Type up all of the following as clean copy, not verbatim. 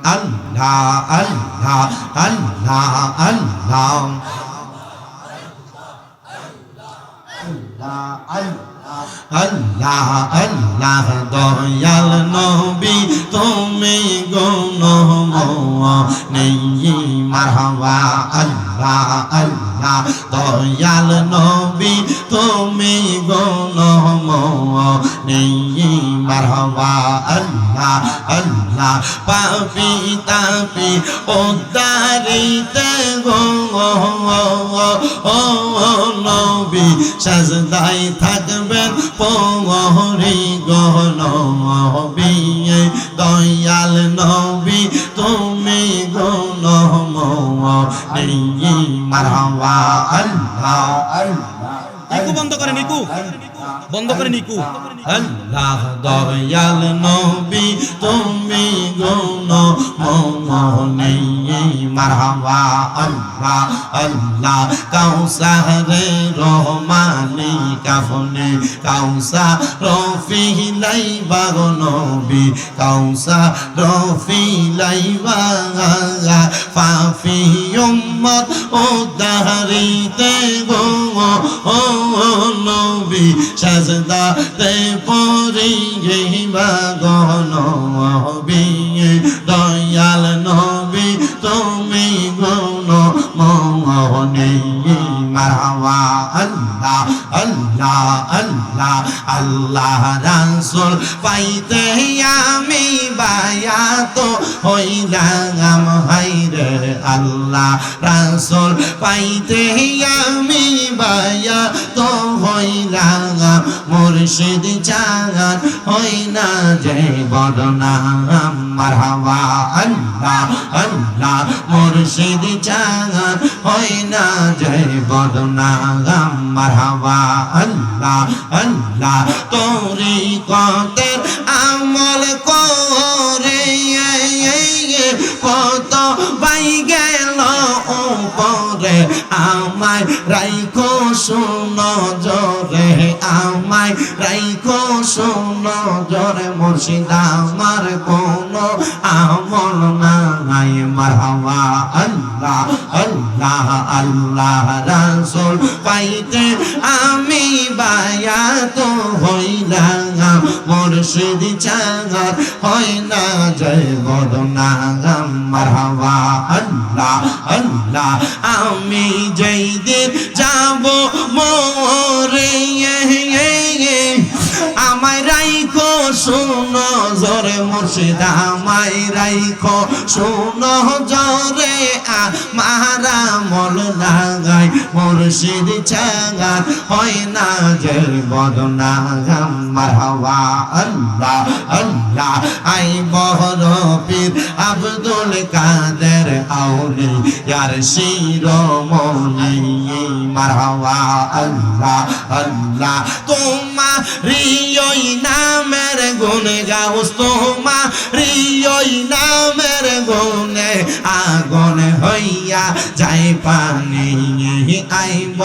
আল্লাহ আল্লাহ আল্লাহ আল্লাহ আল্লাহ আল্লাহ দয়াল নবী তুমি গুণ নেই মারহাবা আল্লাহ আল্লাহ দয়াল নবী তুমি গুণ নেই মারহাবা আল্লাহ আল্লাহ পাপি তাপি উদ্ধারিতে গো নবী সাজদায় থাকবেন পহরি গো নবী দয়াল নবী তুমি গো নেই মারহাবা আল্লাহ আল্লাহ নিকু বন্ধ করে নিকু বন্ধ করে নিকু আল্লাহ দয়াল নবী তুমি গুণ নেই মারহাবা আল্লাহ আল্লাহ কাউসারে রহমানি কাফনে কাউসা রফি লাইবা গো নবী কাউসা রফি লাইবা ফাফি উম্মত উদ্ধারিতে গো নবী সাজদাতে পড়িবা গো নবী দয়াল নবী তুমি গুণ নেই মারহাবা আল্লাহ আল্লাহ আল্লাহ আল্লাহ রাসূল পাইতে আমি বায়াত হইলাম হায়রে আল্লাহ রাসূল পাইতে আমি বায়াত হইলাম মুর্শিদ চাঁদ হইনা যে বদনাম মারহাবা আল্লাহ আল্লাহ মুর্শিদ চাঁদ হইনা যে বদনাম মারহাবা আল্লাহ আল্লাহ তোরি কতের আমল করে কত বাই গেল উপরে আমায় রাইখো শুনো জোরে আমায় রাইখো শুনো জোরে মুর্শিদ আমার কোনো আমল নাই মারহাবা আল্লাহ আল্লাহ আল্লাহ রাসূল পাইতে আমি বায়াত হইলাম মুর্শিদ চাঁদ হয় না জয় বদনাম মারহাবা আল্লাহ আল্লাহ আমি যেই দিন যাব মোরে আমায় রাইখো শুনো জোরে মুর্শিদ আমায় রাইখো শুনো জোরে আমারা মল লাগাই মুর্শিদ চাঁদ হয় না যে বদনাম মারহাবা আল্লাহ আল্লাহ আই বড় পীর আব্দুল কাদের আউলি ইয়ার শিরোমণি মারহাবা আল্লাহ আল্লাহ তোমারি ওই নামের গুণে গাউস তোমারি ওই নামের গুণে আগুন হইয়া যাই পানি আইব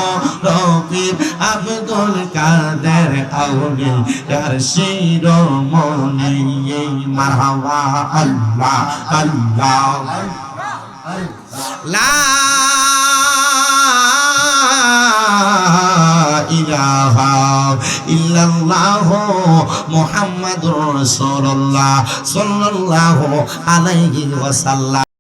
রফির আব্দুল কাদের আউলি ইয়ার শিরোমণি মারহাবা আল্লাহ আল্লাহ লা ইলাহা ইল্লাল্লাহ মুহাম্মাদুর রাসূলুল্লাহ সাল্লাল্লাহু আলাইহি ওয়াসাল্লাম।